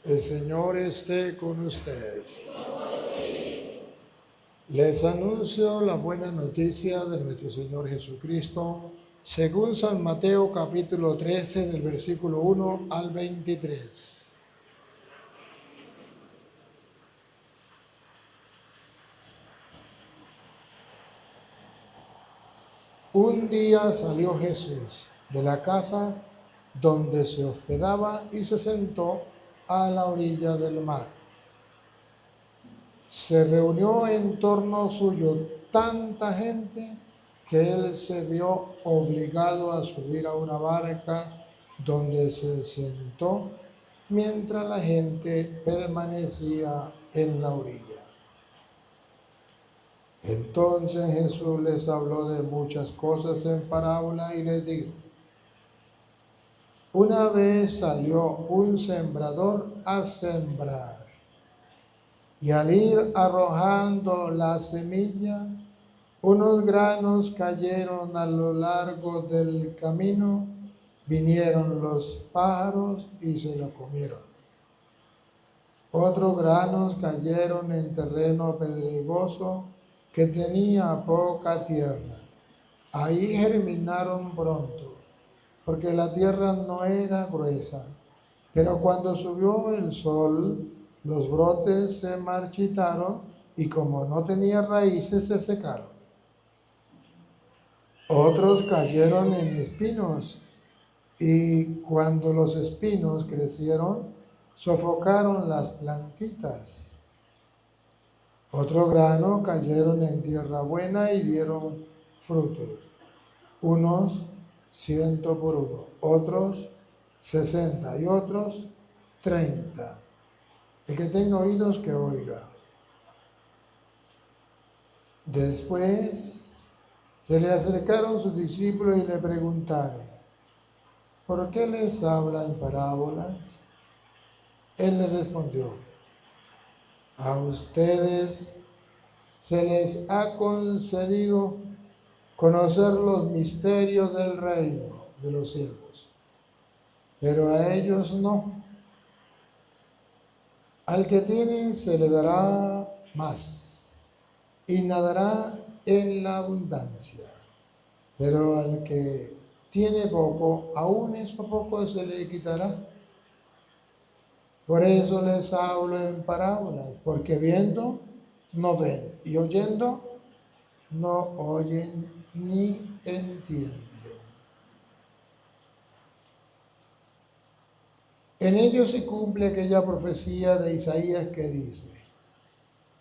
El Señor esté con ustedes. Les anuncio la buena noticia de nuestro Señor Jesucristo, según San Mateo capítulo 13, del versículo 1 al 23. Un día salió Jesús de la casa donde se hospedaba y se sentó a la orilla del mar. Se reunió en torno suyo tanta gente que él se vio obligado a subir a una barca donde se sentó mientras la gente permanecía en la orilla. Entonces Jesús les habló de muchas cosas en parábola y les dijo: una vez salió un sembrador a sembrar, y al ir arrojando la semilla, unos granos cayeron a lo largo del camino, vinieron los pájaros y se lo comieron. Otros granos cayeron en terreno pedregoso que tenía poca tierra. Ahí germinaron pronto, porque la tierra no era gruesa. Pero cuando subió el sol, los brotes se marchitaron y como no tenía raíces, se secaron. Otros cayeron en espinos y cuando los espinos crecieron, sofocaron las plantitas. Otro grano cayeron en tierra buena y dieron frutos, unos 100 por uno, otros 60 y otros 30. El que tenga oídos, que oiga. Después se le acercaron sus discípulos y le preguntaron: ¿por qué les habla en parábolas? Él les respondió: a ustedes se les ha concedido conocer los misterios del reino de los cielos, pero a ellos no. Al que tiene se le dará más y nadará en la abundancia, pero al que tiene poco, aún eso poco se le quitará. Por eso les hablo en parábolas, porque viendo no ven y oyendo no oyen ni entienden. En ellos se cumple aquella profecía de Isaías que dice: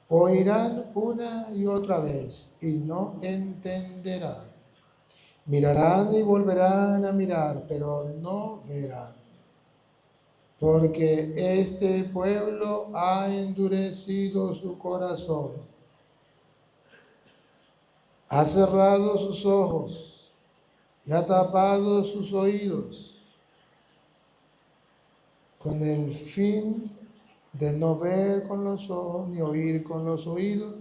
oirán una y otra vez y no entenderán. Mirarán y volverán a mirar, pero no verán. Porque este pueblo ha endurecido su corazón, ha cerrado sus ojos y ha tapado sus oídos, con el fin de no ver con los ojos, ni oír con los oídos,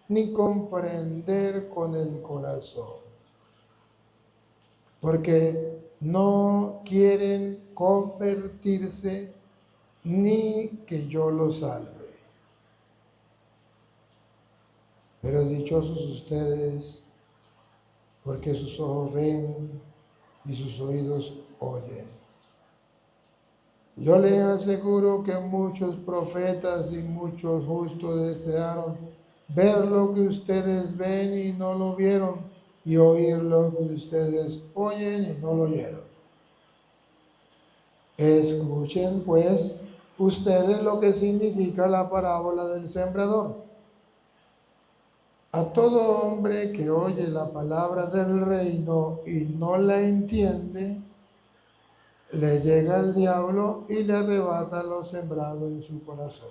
ni comprender con el corazón. Porque no quieren convertirse ni que yo los salve. Pero dichosos ustedes, porque sus ojos ven y sus oídos oyen. Yo les aseguro que muchos profetas y muchos justos desearon ver lo que ustedes ven y no lo vieron, y oír lo que ustedes oyen y no lo oyeron. Escuchen pues ustedes lo que significa la parábola del sembrador. A todo hombre que oye la palabra del reino y no la entiende, le llega el diablo y le arrebata lo sembrado en su corazón.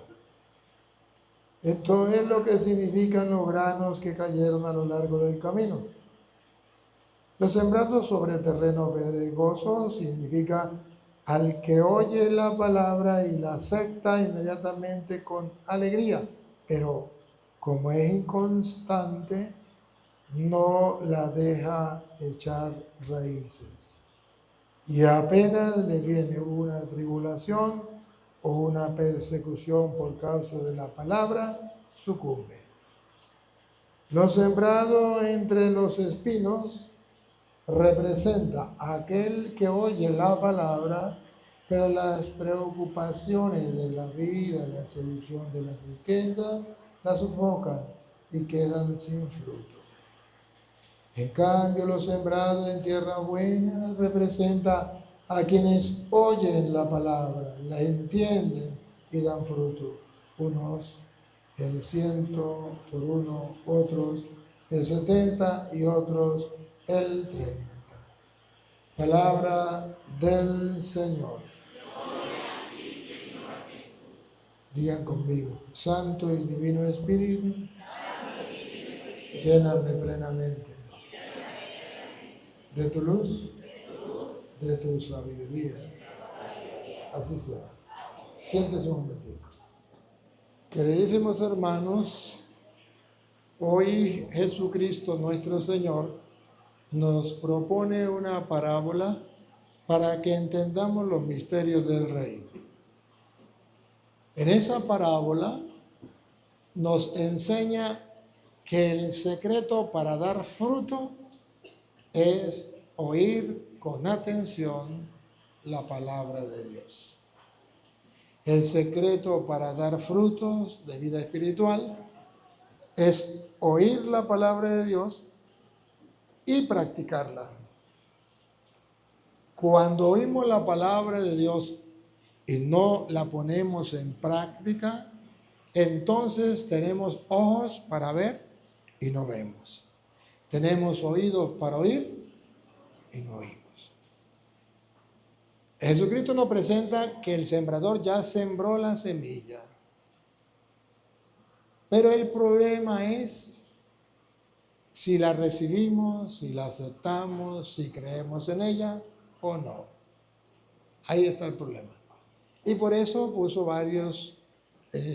Esto es lo que significan los granos que cayeron a lo largo del camino. Los sembrados sobre terreno pedregoso significa al que oye la palabra y la acepta inmediatamente con alegría, pero como es inconstante, no la deja echar raíces. Y apenas le viene una tribulación, o una persecución por causa de la palabra, sucumbe. Lo sembrado entre los espinos representa a aquel que oye la palabra, pero las preocupaciones de la vida, la seducción de la riqueza, la sofocan y quedan sin fruto. En cambio, lo sembrado en tierra buena representa a quienes oyen la palabra, la entienden y dan fruto. Unos el 100 por uno, otros el 70 y otros el 30. Palabra del Señor. Digan conmigo, Santo y Divino Espíritu, lléname plenamente de tu luz, de tu sabiduría. Así sea. Siéntese un momentico. Queridísimos hermanos, hoy Jesucristo nuestro Señor nos propone una parábola para que entendamos los misterios del reino. En esa parábola nos enseña que el secreto para dar fruto es oír con atención la palabra de Dios. El secreto para dar frutos de vida espiritual es oír la palabra de Dios y practicarla. Cuando oímos la palabra de Dios y no la ponemos en práctica, entonces tenemos ojos para ver y no vemos. Tenemos oídos para oír y no oímos. Jesucristo nos presenta que el sembrador ya sembró la semilla. Pero el problema es si la recibimos, si la aceptamos, si creemos en ella o no. Ahí está el problema. Y por eso puso varios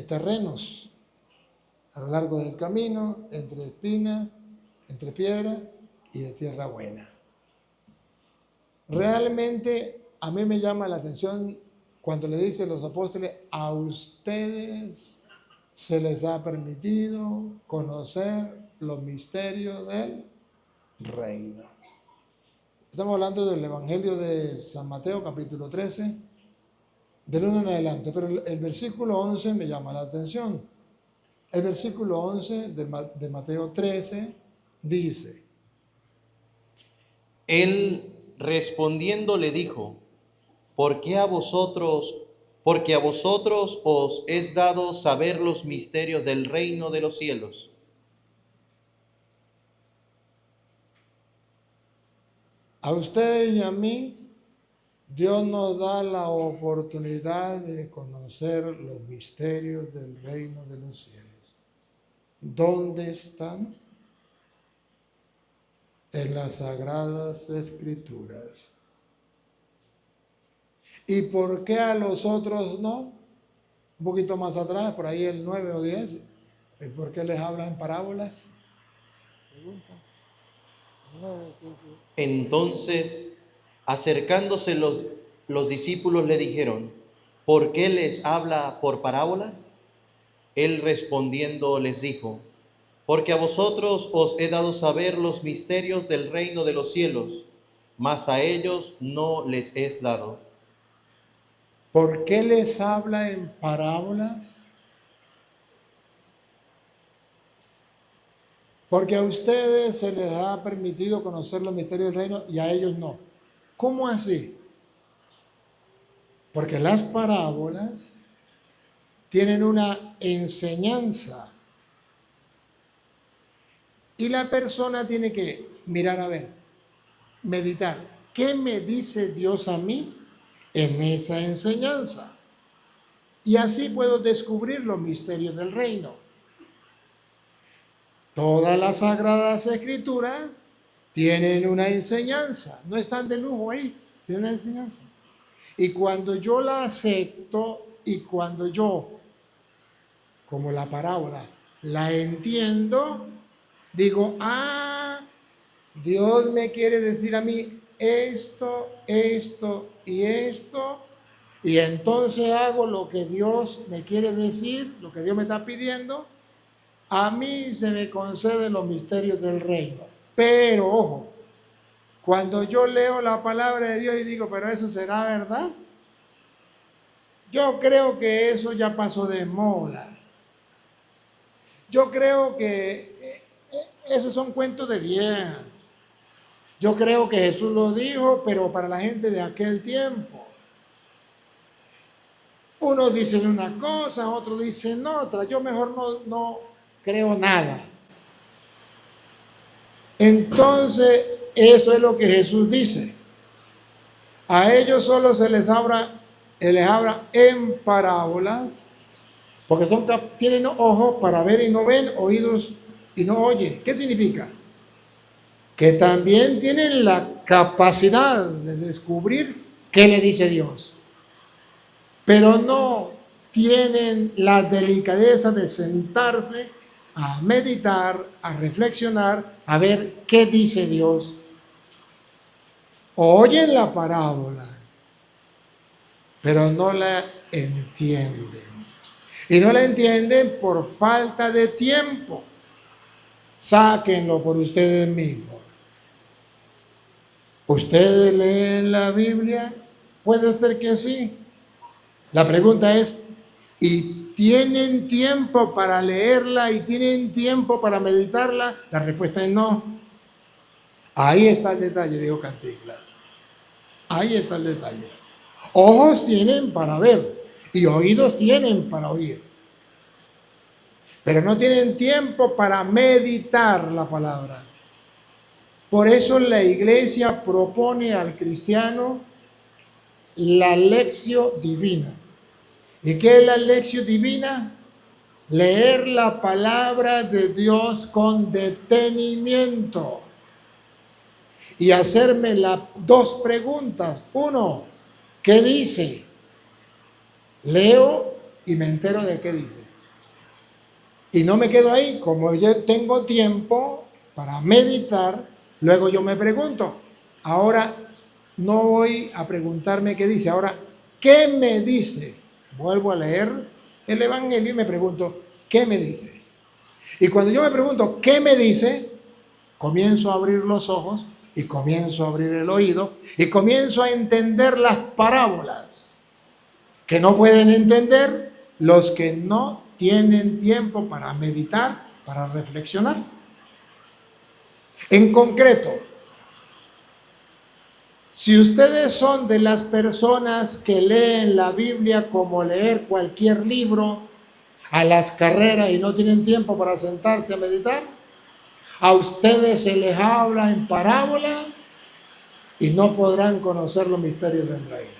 terrenos a lo largo del camino, entre espinas, entre piedras y de tierra buena. Realmente a mí me llama la atención cuando le dicen los apóstoles, a ustedes se les ha permitido conocer los misterios del reino. Estamos hablando del Evangelio de San Mateo, capítulo 13, del 1 en adelante, pero el versículo 11 me llama la atención. El versículo 11 de Mateo 13 dice: Él respondiendo le dijo, porque a vosotros os es dado saber los misterios del reino de los cielos. A ustedes y a mí, Dios nos da la oportunidad de conocer los misterios del reino de los cielos. ¿Dónde están? En las Sagradas Escrituras. ¿Y por qué a los otros no? Un poquito más atrás, por ahí el 9 o 10, ¿por qué les habla en parábolas? Entonces, acercándose los discípulos le dijeron, ¿por qué les habla por parábolas? Él respondiendo les dijo, porque a vosotros os he dado saber los misterios del reino de los cielos, mas a ellos no les es dado. ¿Por qué les habla en parábolas? Porque a ustedes se les ha permitido conocer los misterios del reino y a ellos no. ¿Cómo así? Porque las parábolas tienen una enseñanza y la persona tiene que mirar a ver, meditar. ¿Qué me dice Dios a mí en esa enseñanza? Y así puedo descubrir los misterios del reino. Todas las Sagradas Escrituras tienen una enseñanza, no están de lujo ahí, tienen una enseñanza. Y cuando yo la acepto y cuando yo, como la parábola, la entiendo, digo, Dios me quiere decir a mí esto, esto y esto, y entonces hago lo que Dios me quiere decir, lo que Dios me está pidiendo, a mí se me conceden los misterios del reino. Pero, ojo, cuando yo leo la palabra de Dios y digo, pero eso será verdad, yo creo que eso ya pasó de moda. Yo creo que esos son cuentos de vieja. Yo creo que Jesús lo dijo, pero para la gente de aquel tiempo. Unos dicen una cosa, otros dicen otra. Yo mejor no creo nada. Entonces, eso es lo que Jesús dice. A ellos solo se les habla en parábolas, porque tienen ojos para ver y no ven, oídos y no oyen. ¿Qué significa? Que también tienen la capacidad de descubrir qué le dice Dios, pero no tienen la delicadeza de sentarse a meditar, a reflexionar, a ver qué dice Dios. Oyen la parábola, pero no la entienden. Y no la entienden por falta de tiempo. Sáquenlo por ustedes mismos. ¿Ustedes leen la Biblia? Puede ser que sí. La pregunta es, ¿y tienen tiempo para leerla y tienen tiempo para meditarla? La respuesta es no. Ahí está el detalle, dijo Cantinflas. Ahí está el detalle. Ojos tienen para ver y oídos tienen para oír, pero no tienen tiempo para meditar la palabra. Por eso la iglesia propone al cristiano la lección divina. ¿Y qué es la lección divina? Leer la palabra de Dios con detenimiento y hacerme dos preguntas. Uno, ¿qué dice? Leo y me entero de qué dice. Y no me quedo ahí, como yo tengo tiempo para meditar, luego yo me pregunto, ahora no voy a preguntarme qué dice, ahora, ¿qué me dice? Vuelvo a leer el Evangelio y me pregunto, ¿qué me dice? Y cuando yo me pregunto, ¿qué me dice? Comienzo a abrir los ojos y comienzo a abrir el oído y comienzo a entender las parábolas que no pueden entender los que no tienen tiempo para meditar, para reflexionar. En concreto, si ustedes son de las personas que leen la Biblia como leer cualquier libro a las carreras y no tienen tiempo para sentarse a meditar, a ustedes se les habla en parábola y no podrán conocer los misterios del reino.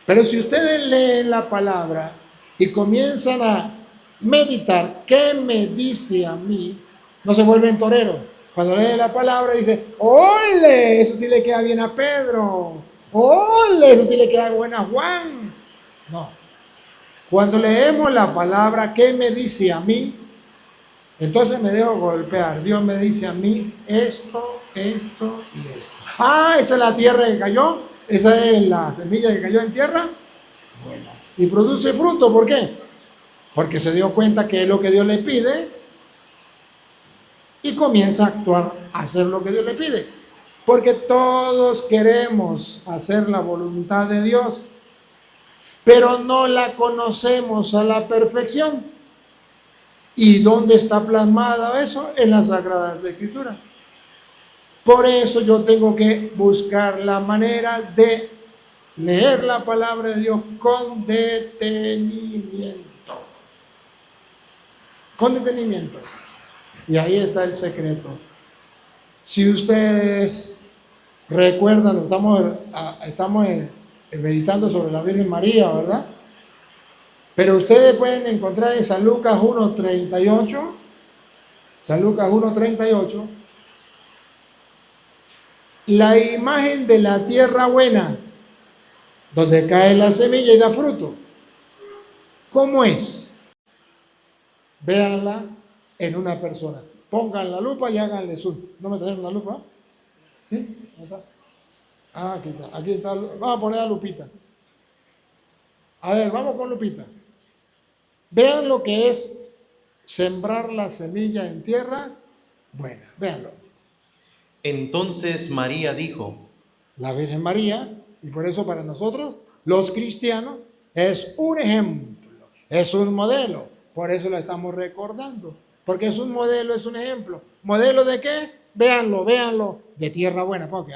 Pero si ustedes leen la palabra y comienzan a meditar, ¿qué me dice a mí? No se vuelven toreros. Cuando leen la palabra dice, ¡ole! Eso sí le queda bien a Pedro. ¡Ole! Eso sí le queda bueno a Juan. No. Cuando leemos la palabra, ¿qué me dice a mí? Entonces me dejo golpear. Dios me dice a mí esto, esto y esto. Ah, esa es la tierra que cayó. Esa es la semilla que cayó en tierra. Bueno. Y produce fruto. ¿Por qué? Porque se dio cuenta que es lo que Dios le pide y comienza a actuar, a hacer lo que Dios le pide. Porque todos queremos hacer la voluntad de Dios, pero no la conocemos a la perfección. ¿Y dónde está plasmado eso? En las Sagradas Escrituras. Por eso yo tengo que buscar la manera de leer la palabra de Dios con detenimiento. Con detenimiento. Y ahí está el secreto. Si ustedes recuerdan, estamos meditando sobre la Virgen María, ¿verdad? Pero ustedes pueden encontrar en San Lucas 1:38, San Lucas 1:38, la imagen de la tierra buena, donde cae la semilla y da fruto. ¿Cómo es? Véanla en una persona. Pongan la lupa y háganle zoom. ¿No me trajeron la lupa? ¿Sí? ¿No está? Ah, aquí está. Aquí está. Vamos a poner la lupita. A ver, vamos con Lupita. Vean lo que es sembrar la semilla en tierra buena. Véanlo. Entonces María dijo, La Virgen María, y por eso para nosotros, los cristianos, es un ejemplo, es un modelo. Por eso lo estamos recordando. Porque es un modelo, es un ejemplo. ¿Modelo de qué? Véanlo, véanlo. De tierra buena. Porque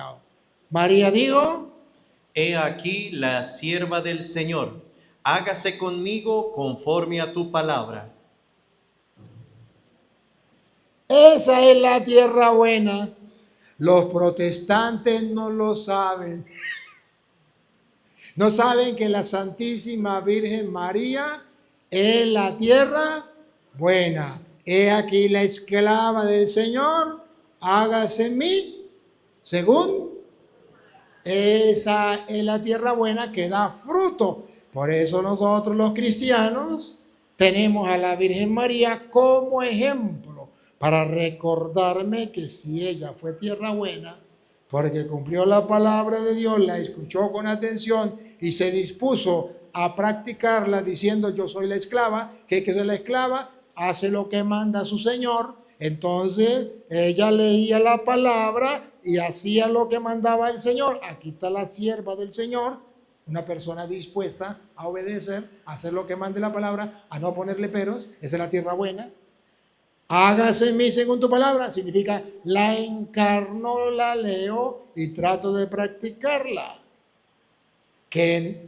María dijo, he aquí la sierva del Señor, hágase conmigo conforme a tu palabra. esa es la tierra buena. Los protestantes no lo saben. No saben que la Santísima Virgen María es la tierra buena. He aquí la esclava del Señor, hágase en mí según. Esa es la tierra buena que da fruto. Por eso nosotros los cristianos tenemos a la Virgen María como ejemplo para recordarme que si ella fue tierra buena, porque cumplió la palabra de Dios, la escuchó con atención y se dispuso a practicarla diciendo yo soy la esclava, que es la esclava, hace lo que manda su Señor. Entonces ella leía la palabra y hacía lo que mandaba el Señor. Aquí está la sierva del Señor, una persona dispuesta a obedecer, a hacer lo que mande la palabra, a no ponerle peros. Esa es la tierra buena. Hágase en mí según tu palabra, significa la encarno, la leo y trato de practicarla. Que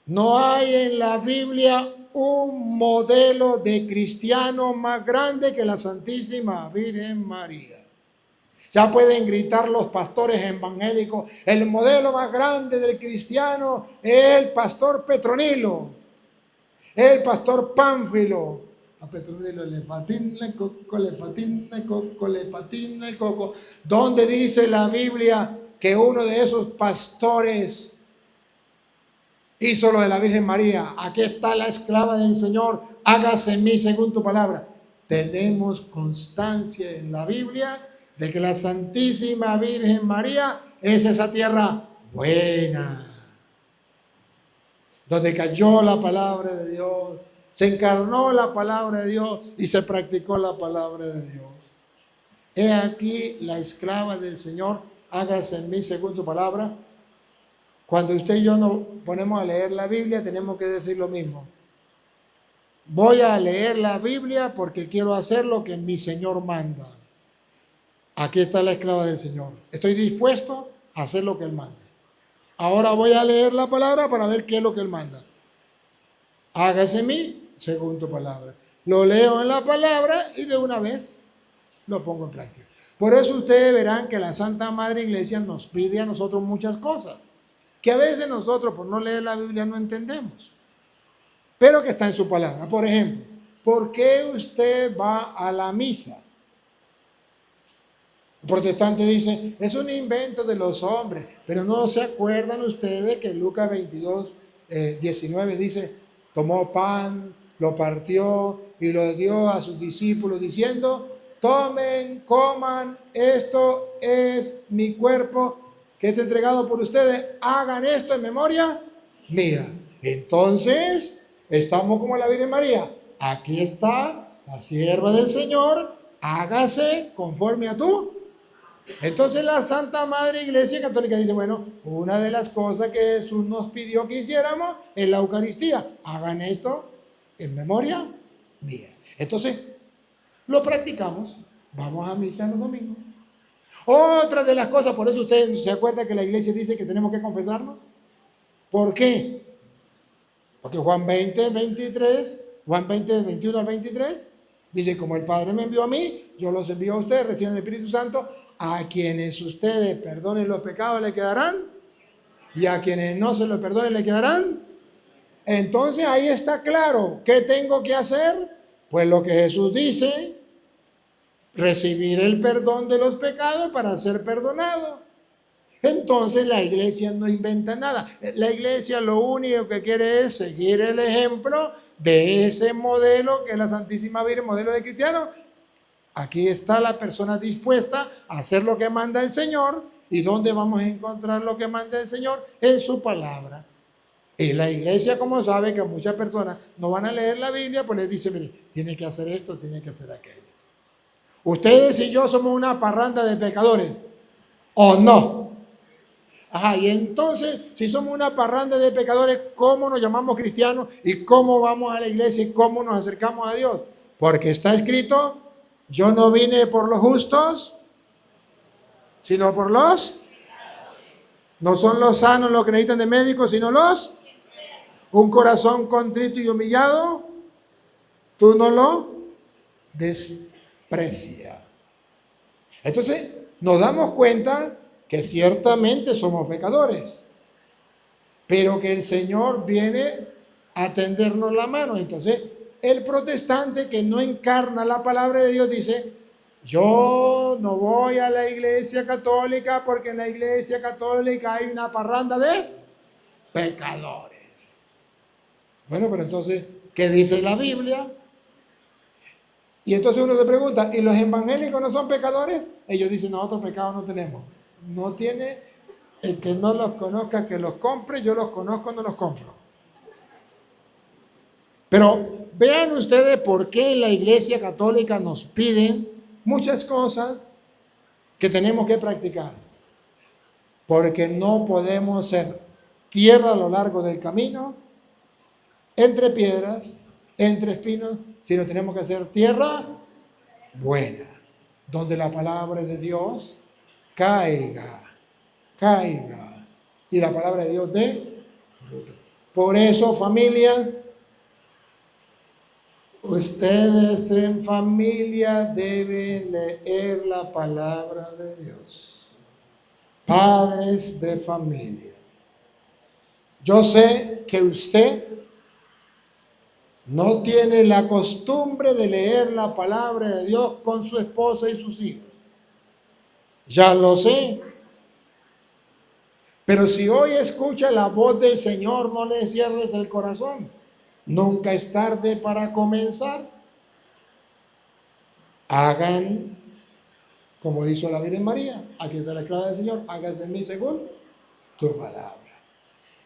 no hay en la Biblia un modelo de cristiano más grande que la Santísima Virgen María. Ya pueden gritar los pastores evangélicos, el modelo más grande del cristiano es el pastor Petronilo, el pastor Pánfilo. A Petronilo le patina el coco, le patina el coco, le patina el coco. ¿Dónde dice la Biblia que uno de esos pastores hizo lo de la Virgen María? Aquí está la esclava del Señor, hágase en mí según tu palabra. Tenemos constancia en la Biblia de que la Santísima Virgen María es esa tierra buena, donde cayó la palabra de Dios, se encarnó la palabra de Dios y se practicó la palabra de Dios. He aquí la esclava del Señor, hágase en mí según tu palabra. Cuando usted y yo nos ponemos a leer la Biblia, tenemos que decir lo mismo. Voy a leer la Biblia porque quiero hacer lo que mi Señor manda. Aquí está la esclava del Señor. Estoy dispuesto a hacer lo que Él manda. Ahora voy a leer la palabra para ver qué es lo que Él manda. Hágase en mí según tu palabra. Lo leo en la palabra y de una vez lo pongo en práctica. Por eso ustedes verán que la Santa Madre Iglesia nos pide a nosotros muchas cosas, que a veces nosotros por no leer la Biblia no entendemos, pero que está en su palabra. Por ejemplo, ¿por qué usted va a la misa? El protestante dice, es un invento de los hombres, pero no se acuerdan ustedes que Lucas 22, 19 dice, tomó pan, lo partió y lo dio a sus discípulos diciendo, tomen, coman, esto es mi cuerpo que es entregado por ustedes, hagan esto en memoria mía. Entonces, estamos como la Virgen María, aquí está la sierva del Señor, hágase conforme a tú. Entonces la Santa Madre Iglesia Católica dice, bueno, una de las cosas que Jesús nos pidió que hiciéramos es la Eucaristía. Hagan esto en memoria mía. Entonces, lo practicamos. Vamos a misa los domingos. Otra de las cosas, por eso usted se acuerda que la Iglesia dice que tenemos que confesarnos. ¿Por qué? Porque Juan 20, 23, Juan 20, 21 al 23, dice, como el Padre me envió a mí, yo los envío a ustedes, reciben el Espíritu Santo. A quienes ustedes perdonen los pecados le quedarán, y a quienes no se los perdonen le quedarán. Entonces ahí está claro, ¿qué tengo que hacer? Pues lo que Jesús dice, recibir el perdón de los pecados para ser perdonado. Entonces la iglesia no inventa nada. La iglesia lo único que quiere es seguir el ejemplo de ese modelo que es la Santísima Virgen, modelo de cristiano. Aquí está la persona dispuesta a hacer lo que manda el Señor. ¿Y dónde vamos a encontrar lo que manda el Señor? En su palabra. Y la iglesia, como sabe que muchas personas no van a leer la Biblia, pues les dice, mire, tiene que hacer esto, tiene que hacer aquello. Ustedes y yo somos una parranda de pecadores, ¿o no? Ajá, y entonces, si somos una parranda de pecadores, ¿cómo nos llamamos cristianos? ¿Y cómo vamos a la iglesia? ¿Y cómo nos acercamos a Dios? Porque está escrito, yo no vine por los justos, sino por los... No son los sanos los que necesitan de médicos, sino los... Un corazón contrito y humillado, tú no lo desprecias. Entonces, nos damos cuenta que ciertamente somos pecadores, pero que el Señor viene a tendernos la mano. Entonces, el protestante que no encarna la palabra de Dios dice, yo no voy a la iglesia católica porque en la iglesia católica hay una parranda de pecadores. Bueno, pero entonces, ¿qué dice la Biblia? Y entonces uno se pregunta, ¿y los evangélicos no son pecadores? Ellos dicen, nosotros pecados no tenemos. No tiene el que no los conozca, que los compre, yo los conozco, no los compro. Pero vean ustedes por qué en la iglesia católica nos piden muchas cosas que tenemos que practicar. Porque no podemos ser tierra a lo largo del camino, entre piedras, entre espinos, sino tenemos que ser tierra buena, donde la palabra de Dios caiga, y la palabra de Dios dé fruto. Por eso, familia, ustedes en familia deben leer la palabra de Dios. Padres de familia. Yo sé que usted no tiene la costumbre de leer la palabra de Dios con su esposa y sus hijos. Ya lo sé. Pero si hoy escucha la voz del Señor, no le cierres el corazón. Nunca es tarde para comenzar. Hagan, como hizo la Virgen María, aquí está la esclava del Señor, hágase en mí según tu palabra.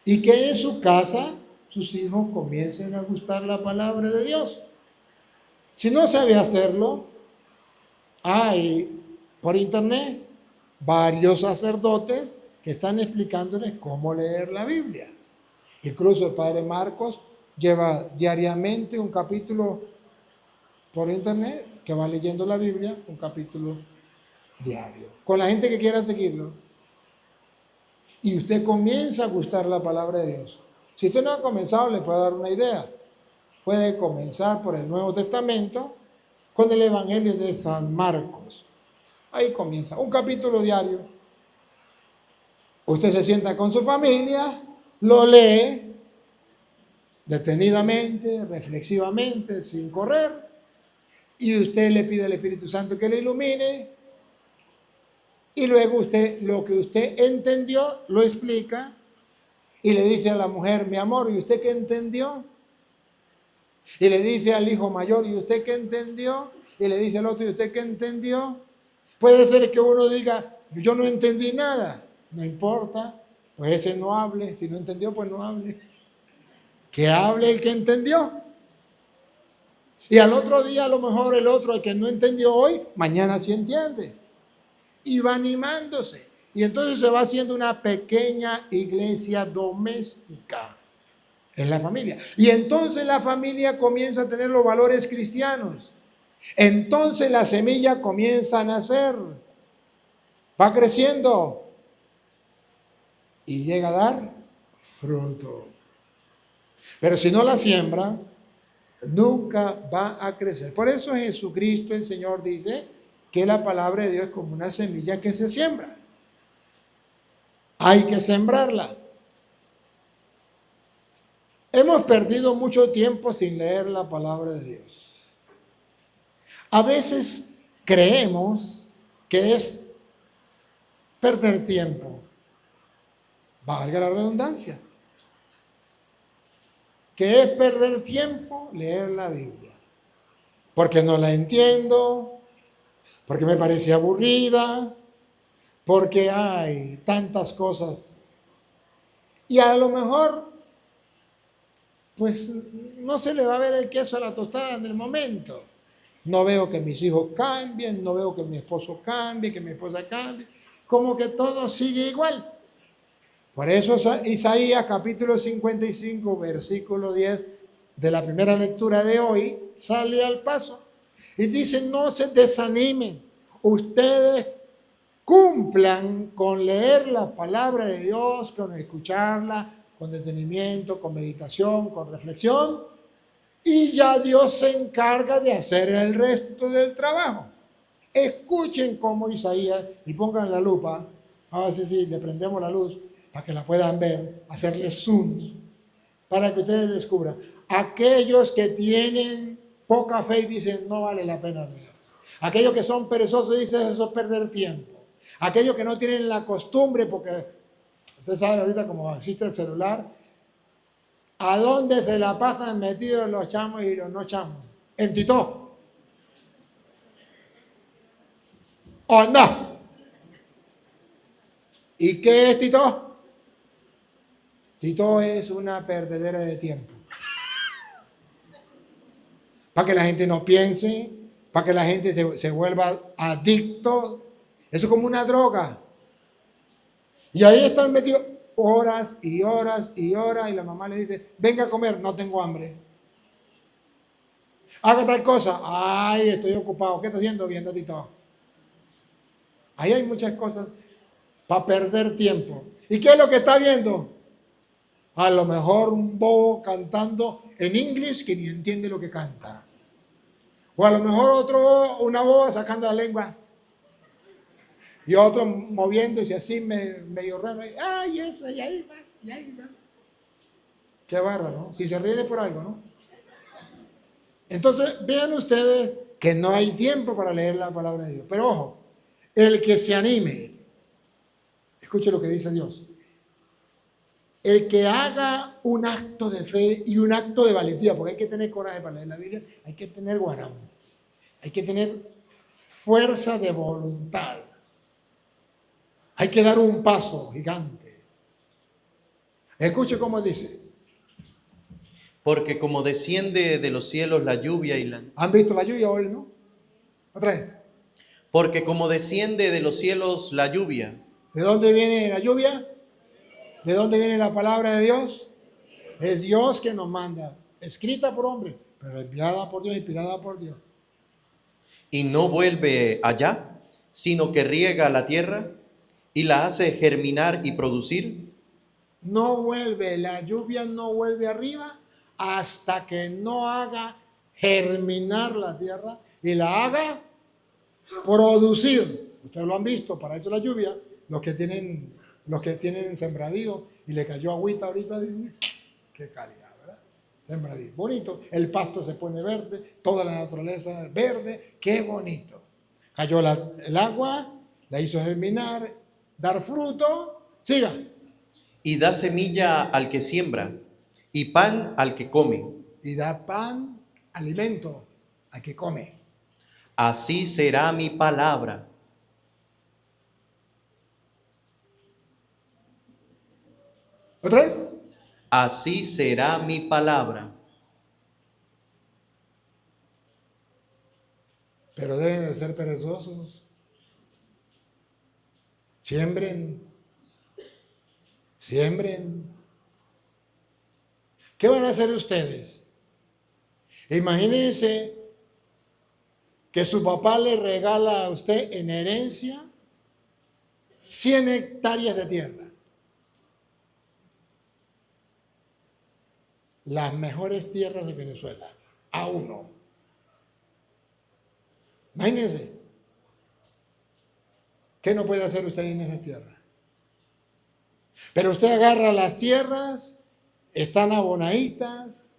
Y que en su casa sus hijos comiencen a gustar la palabra de Dios. Si no sabe hacerlo, hay por internet varios sacerdotes que están explicándoles cómo leer la Biblia. Incluso el padre Marcos lleva diariamente un capítulo por internet que va leyendo la Biblia, un capítulo diario, con la gente que quiera seguirlo. Y usted comienza a gustar la palabra de Dios. Si usted no ha comenzado, le puedo dar una idea. Puede comenzar por el Nuevo Testamento con el Evangelio de San Marcos. Ahí comienza, un capítulo diario. Usted se sienta con su familia, lo lee detenidamente, reflexivamente, sin correr, y usted le pide al Espíritu Santo que le ilumine, y luego usted, lo que usted entendió, lo explica, y le dice a la mujer, mi amor, ¿y usted qué entendió? Y le dice al hijo mayor, ¿y usted qué entendió? Y le dice al otro, ¿y usted qué entendió? Puede ser que uno diga, yo no entendí nada. No importa, pues ese no hable. Si no entendió, pues no hable. Que hable el que entendió. Y al otro día, a lo mejor el otro, el que no entendió hoy, mañana sí entiende. Y va animándose. Y entonces se va haciendo una pequeña iglesia doméstica en la familia. Y entonces la familia comienza a tener los valores cristianos. Entonces la semilla comienza a nacer. Va creciendo. Y llega a dar fruto. Pero si no la siembra, nunca va a crecer. Por eso Jesucristo, el Señor, dice que la palabra de Dios es como una semilla que se siembra. Hay que sembrarla. Hemos perdido mucho tiempo sin leer la palabra de Dios. A veces creemos que es perder tiempo. Valga la redundancia. Que es perder tiempo leer la Biblia. Porque no la entiendo, porque me parece aburrida, porque hay tantas cosas. Y a lo mejor pues no se le va a ver el queso a la tostada en el momento. No veo que mis hijos cambien, no veo que mi esposo cambie, que mi esposa cambie. Como que todo sigue igual. Por eso Isaías capítulo 55, versículo 10 de la primera lectura de hoy sale al paso. Y dice, no se desanimen. Ustedes cumplan con leer la palabra de Dios, con escucharla, con detenimiento, con meditación, con reflexión. Y ya Dios se encarga de hacer el resto del trabajo. Escuchen como Isaías y pongan la lupa. A ver si le prendemos la luz para que la puedan ver, hacerle zoom, para que ustedes descubran. Aquellos que tienen poca fe y dicen no vale la pena leer. Aquellos que son perezosos y dicen eso es perder tiempo. Aquellos que no tienen la costumbre, porque usted sabe ahorita como existe el celular, ¿a dónde se la pasan metidos los chamos y los no chamos? En TikTok. ¿O no? ¿Y qué es TikTok? TikTok es una perdedera de tiempo. Para que la gente no piense, para que la gente se vuelva adicto. Eso es como una droga. Y ahí están metidos horas y horas y horas y la mamá le dice, venga a comer, no tengo hambre. Haga tal cosa, ay, estoy ocupado. ¿Qué está haciendo? Viendo TikTok. Ahí hay muchas cosas para perder tiempo. ¿Y qué es lo que está viendo? A lo mejor un bobo cantando en inglés que ni entiende lo que canta. O a lo mejor una boba sacando la lengua. Y otro moviéndose así medio raro. Ay, eso, y ahí vas, y ahí vas. Qué bárbaro, ¿no? Si se ríe por algo, ¿no? Entonces, vean ustedes que no hay tiempo para leer la palabra de Dios. Pero ojo, el que se anime, escuche lo que dice Dios. El que haga un acto de fe y un acto de valentía, porque hay que tener coraje para leer la Biblia, hay que tener guaramo, hay que tener fuerza de voluntad, hay que dar un paso gigante. Escuche cómo dice. Porque como desciende de los cielos la lluvia y la... ¿Han visto la lluvia hoy, no? Otra vez. Porque como desciende de los cielos la lluvia. ¿De dónde viene la lluvia? ¿De dónde viene la palabra de Dios? Es Dios que nos manda, escrita por hombres, pero enviada por Dios, inspirada por Dios. Y no vuelve allá, sino que riega la tierra y la hace germinar y producir. No vuelve, la lluvia no vuelve arriba hasta que no haga germinar la tierra y la haga producir. Ustedes lo han visto, para eso la lluvia, los que tienen sembradío y le cayó agüita ahorita, qué calidad, ¿verdad? Sembradío, bonito, el pasto se pone verde, toda la naturaleza verde, qué bonito. Cayó el agua, la hizo germinar, dar fruto, siga. Y da semilla al que siembra y pan al que come. Y da pan, alimento al que come. Así será mi palabra. ¿Otra vez? Así será mi palabra. Pero deben de ser perezosos. Siembren. ¿Qué van a hacer ustedes? Imagínense que su papá le regala a usted en herencia 100 hectáreas de tierra. Las mejores tierras de Venezuela, a uno. Imagínense. ¿Qué no puede hacer usted en esa tierra? Pero usted agarra las tierras, están abonaditas,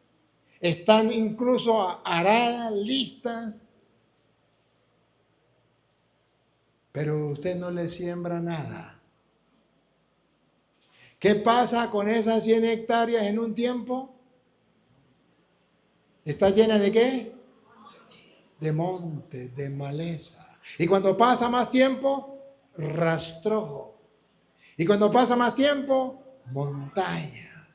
están incluso aradas, listas, pero usted no le siembra nada. ¿Qué pasa con esas 100 hectáreas en un tiempo? ¿Está llena de qué? De monte, de maleza. Y cuando pasa más tiempo, rastrojo. Y cuando pasa más tiempo, montaña.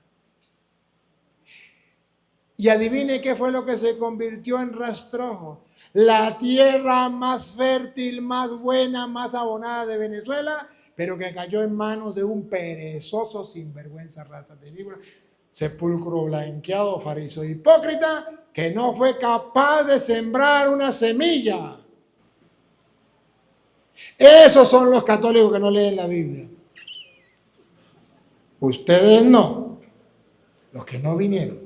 Y adivine qué fue lo que se convirtió en rastrojo. La tierra más fértil, más buena, más abonada de Venezuela, pero que cayó en manos de un perezoso sinvergüenza, raza de víbora, sepulcro blanqueado, fariseo hipócrita, que no fue capaz de sembrar una semilla. Esos son los católicos que no leen la Biblia. Ustedes no, los que no vinieron.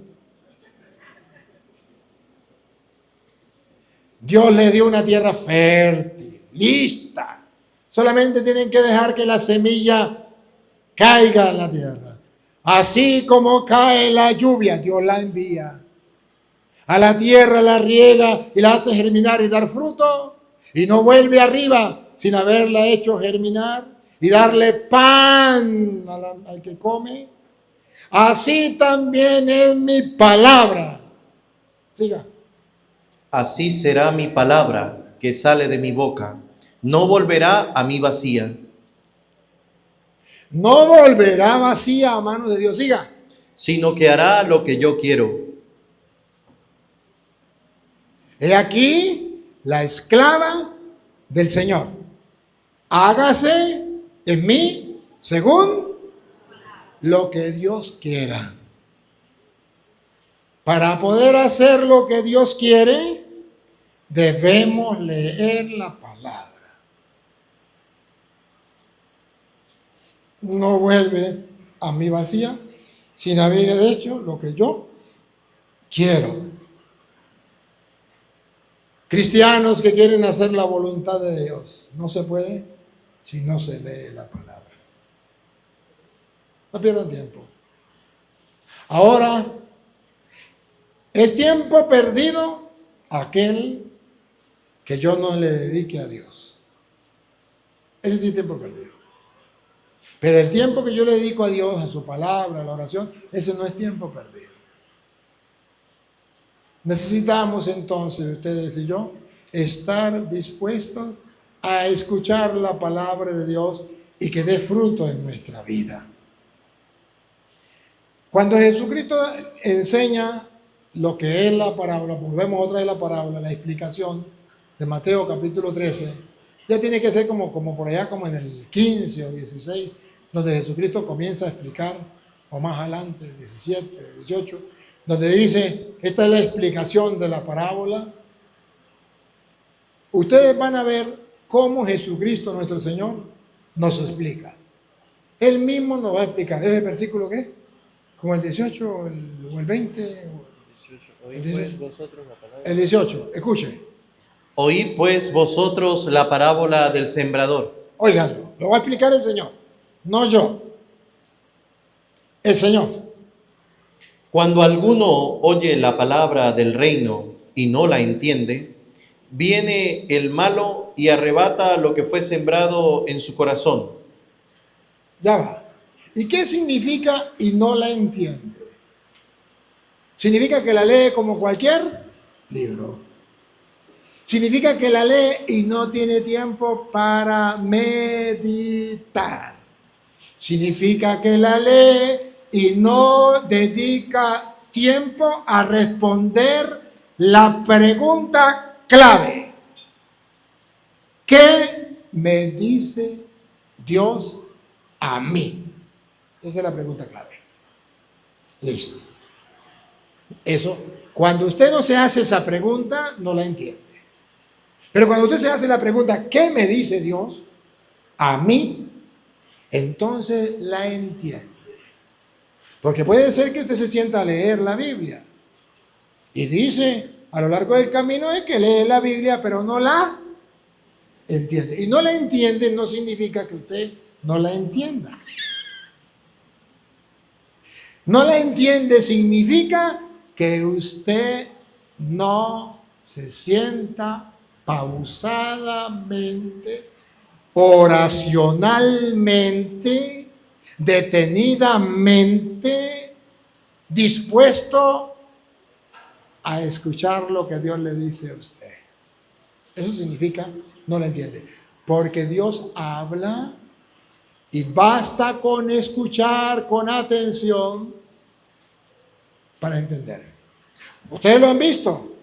Dios le dio una tierra fértil, lista. Solamente tienen que dejar que la semilla caiga en la tierra. Así como cae la lluvia, Dios la envía. A la tierra la riega y la hace germinar y dar fruto. Y no vuelve arriba sin haberla hecho germinar y darle pan al que come. Así también es mi palabra. Siga. Así será mi palabra que sale de mi boca. No volverá a mí vacía. No volverá vacía a manos de Dios. Siga. Sino que hará lo que yo quiero. He aquí la esclava del Señor. Hágase en mí según lo que Dios quiera. Para poder hacer lo que Dios quiere, debemos leer la palabra. No vuelve a mí vacía sin haber hecho lo que yo quiero. Cristianos que quieren hacer la voluntad de Dios, no se puede si no se lee la palabra. No pierdan tiempo. Ahora, es tiempo perdido aquel que yo no le dedique a Dios. Ese sí es tiempo perdido. Pero el tiempo que yo le dedico a Dios, a su palabra, a la oración, ese no es tiempo perdido. Necesitamos entonces, ustedes y yo, estar dispuestos a escuchar la palabra de Dios y que dé fruto en nuestra vida. Cuando Jesucristo enseña lo que es la parábola, volvemos otra vez a la parábola, la explicación de Mateo capítulo 13, ya tiene que ser como por allá, como en el 15 o 16, donde Jesucristo comienza a explicar, o más adelante, 17, 18, donde dice, esta es la explicación de la parábola. Ustedes van a ver cómo Jesucristo, nuestro Señor, nos explica. Él mismo nos va a explicar. ¿Es el versículo qué? ¿Como el 18 o el 20? El 18, escuche. Oíd pues vosotros la parábola del sembrador. Óiganlo, lo va a explicar el Señor, no yo. El Señor. Cuando alguno oye la palabra del reino y no la entiende, viene el malo y arrebata lo que fue sembrado en su corazón. Ya va. ¿Y qué significa y no la entiende? Significa que la lee como cualquier libro. Significa que la lee y no tiene tiempo para meditar. Significa que la lee y no dedica tiempo a responder la pregunta clave. ¿Qué me dice Dios a mí? Esa es la pregunta clave. Listo. Eso, cuando usted no se hace esa pregunta, no la entiende. Pero cuando usted se hace la pregunta, ¿qué me dice Dios a mí? Entonces la entiende. Porque puede ser que usted se sienta a leer la Biblia y dice, a lo largo del camino es que lee la Biblia, pero no la entiende. Y no la entiende no significa que usted no la entienda. No la entiende significa que usted no se sienta pausadamente, oracionalmente, detenidamente, dispuesto a escuchar lo que Dios le dice a usted. Eso significa, no la entiende. Porque Dios habla y basta con escuchar con atención para entender. Ustedes lo han visto.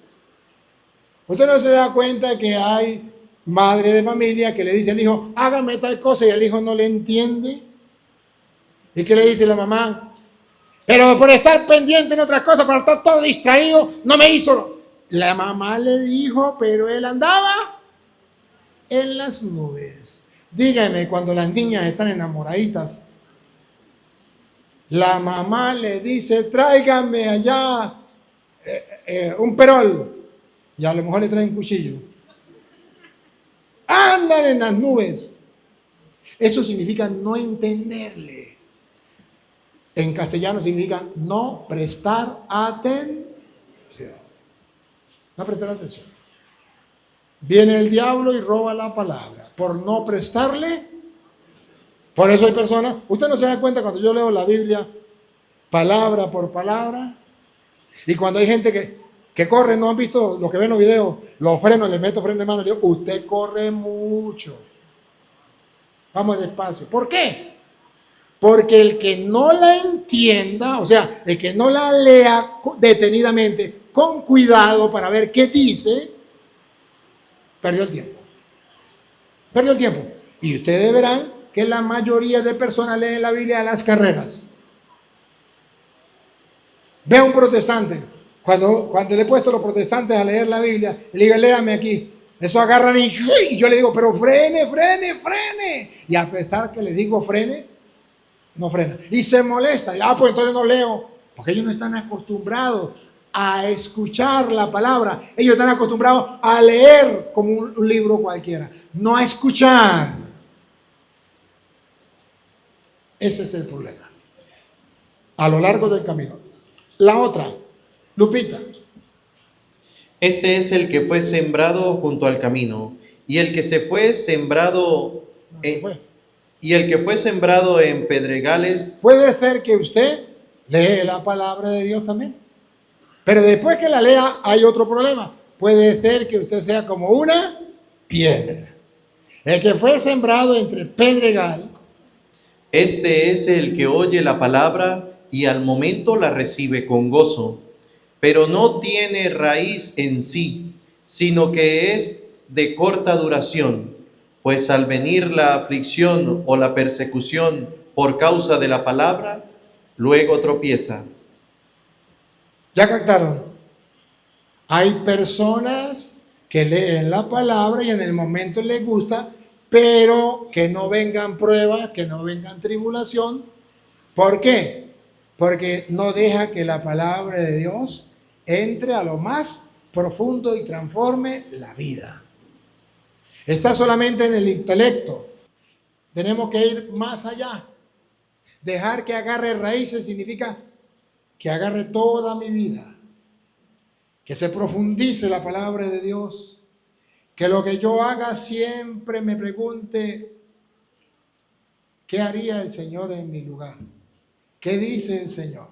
Usted no se da cuenta que hay madre de familia que le dice al hijo, hágame tal cosa, y el hijo no le entiende. ¿Y qué le dice la mamá? Pero por estar pendiente en otras cosas, por estar todo distraído, no me hizo. La mamá le dijo, pero él andaba en las nubes. Dígame, cuando las niñas están enamoraditas, la mamá le dice, tráigame allá un perol. Y a lo mejor le traen un cuchillo. Andan en las nubes. Eso significa no entenderle. En castellano significa no prestar atención. No prestar atención. Viene el diablo y roba la palabra por no prestarle. Por eso hay personas, usted no se da cuenta cuando yo leo la Biblia palabra por palabra, y cuando hay gente que corre, no han visto los que ven los videos, los frenos, les meto freno de mano y digo, usted corre mucho. Vamos despacio. ¿Por qué? Porque el que no la entienda, o sea, el que no la lea detenidamente, con cuidado para ver qué dice, perdió el tiempo. Perdió el tiempo. Y ustedes verán que la mayoría de personas leen la Biblia a las carreras. Ve a un protestante. Cuando le he puesto a los protestantes a leer la Biblia, le digo, léame aquí. Eso agarran y yo le digo, pero frene, frene, frene. Y a pesar que le digo frene, no frena. Y se molesta. Pues entonces no leo. Porque ellos no están acostumbrados a escuchar la palabra. Ellos están acostumbrados a leer como un libro cualquiera. No a escuchar. Ese es el problema. A lo largo del camino. La otra, Lupita. Este es el que fue sembrado junto al camino, y el que se fue sembrado y el que fue sembrado en pedregales. Puede ser que usted lee la palabra de Dios también, pero después que la lea hay otro problema. Puede ser que usted sea como una piedra. El que fue sembrado entre pedregal. Este es el que oye la palabra y al momento la recibe con gozo, pero no tiene raíz en sí, sino que es de corta duración, pues al venir la aflicción o la persecución por causa de la palabra, luego tropieza. ¿Ya captaron? Hay personas que leen la palabra y en el momento les gusta, pero que no vengan pruebas, que no vengan tribulación. ¿Por qué? Porque no deja que la palabra de Dios entre a lo más profundo y transforme la vida. Está solamente en el intelecto. Tenemos que ir más allá. Dejar que agarre raíces significa que agarre toda mi vida. Que se profundice la palabra de Dios. Que lo que yo haga siempre me pregunte, ¿qué haría el Señor en mi lugar? ¿Qué dice el Señor?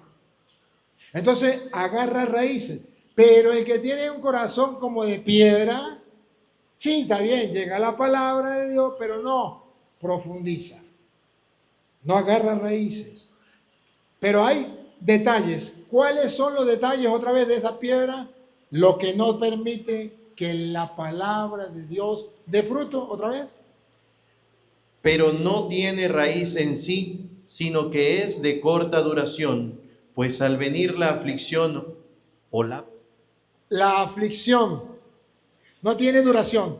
Entonces agarra raíces. Pero el que tiene un corazón como de piedra, sí, está bien, llega la palabra de Dios, pero no profundiza. No agarra raíces. Pero hay detalles. ¿Cuáles son los detalles otra vez de esa piedra? Lo que no permite que la palabra de Dios dé fruto otra vez. Pero no tiene raíz en sí, sino que es de corta duración, pues al venir la aflicción o la aflicción no tiene duración.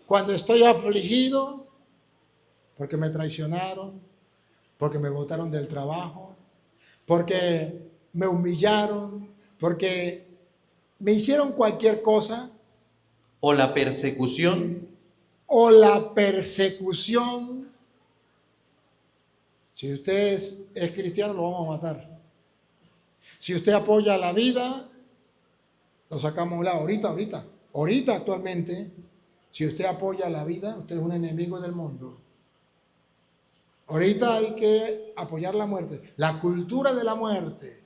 Cuando estoy afligido, porque me traicionaron, porque me botaron del trabajo, porque me humillaron, porque me hicieron cualquier cosa. O la persecución. O la persecución. Si usted es cristiano, lo vamos a matar. Si usted apoya la vida, lo sacamos a un lado. Ahorita actualmente, si usted apoya la vida, usted es un enemigo del mundo. Ahorita hay que apoyar la muerte, la cultura de la muerte.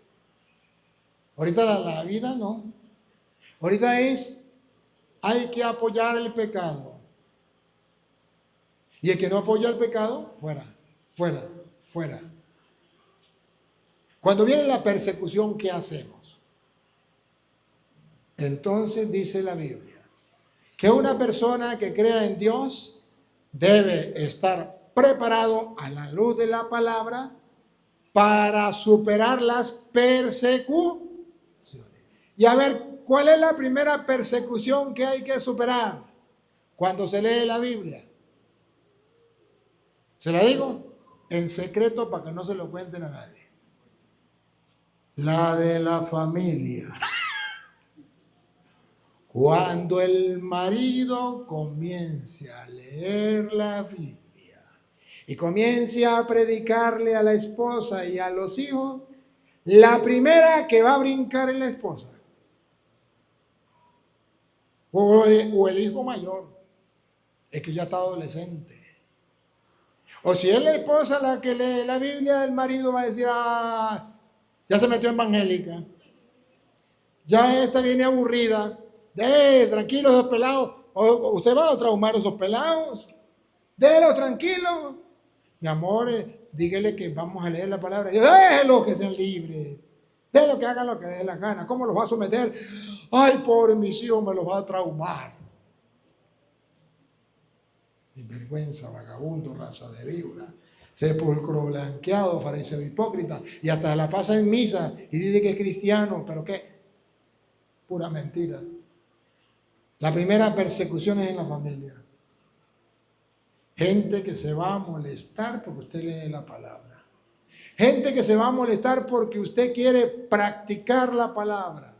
Ahorita la vida no. Ahorita hay que apoyar el pecado. Y el que no apoya el pecado, fuera. Cuando viene la persecución, ¿qué hacemos? Entonces dice la Biblia que una persona que crea en Dios debe estar preparado a la luz de la palabra para superar las persecuciones. Y a ver, ¿cuál es la primera persecución que hay que superar cuando se lee la Biblia? ¿Se la digo? En secreto para que no se lo cuenten a nadie. La de la familia. Cuando el marido comience a leer la Biblia y comience a predicarle a la esposa y a los hijos, la primera que va a brincar es la esposa. O el hijo mayor, es que ya está adolescente. O si es la esposa la que lee la Biblia, el marido va a decir, ya se metió en evangélica. Ya esta viene aburrida. Tranquilos esos pelados. ¿Usted va a traumar a esos pelados? Déjelo tranquilo. Mi amor, dígale que vamos a leer la palabra de Dios. Déjelo que sean libres. Déjelo que hagan lo que les dé la gana. ¿Cómo los va a someter? Ay, pobre mis hijos, me los va a traumar. Sinvergüenza, vagabundo, raza de víbora, sepulcro blanqueado, fariseo hipócrita, y hasta la pasa en misa y dice que es cristiano, pero ¿qué? Pura mentira. La primera persecución es en la familia. Gente que se va a molestar porque usted lee la palabra. Gente que se va a molestar porque usted quiere practicar la palabra.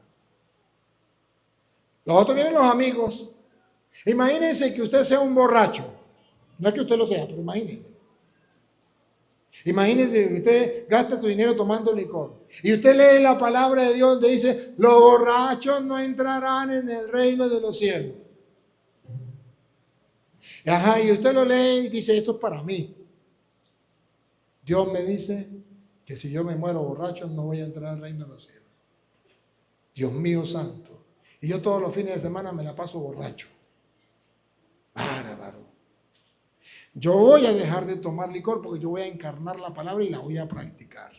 Los otros vienen los amigos. Imagínense que usted sea un borracho. No es que usted lo sea, pero imagínense. Imagínense que usted gasta su dinero tomando licor. Y usted lee la palabra de Dios donde dice, los borrachos no entrarán en el reino de los cielos. Ajá, y usted lo lee y dice, esto es para mí. Dios me dice que si yo me muero borracho no voy a entrar al reino de los cielos. Dios mío santo. Y yo todos los fines de semana me la paso borracho. Bárbaro. Yo voy a dejar de tomar licor porque yo voy a encarnar la palabra y la voy a practicar.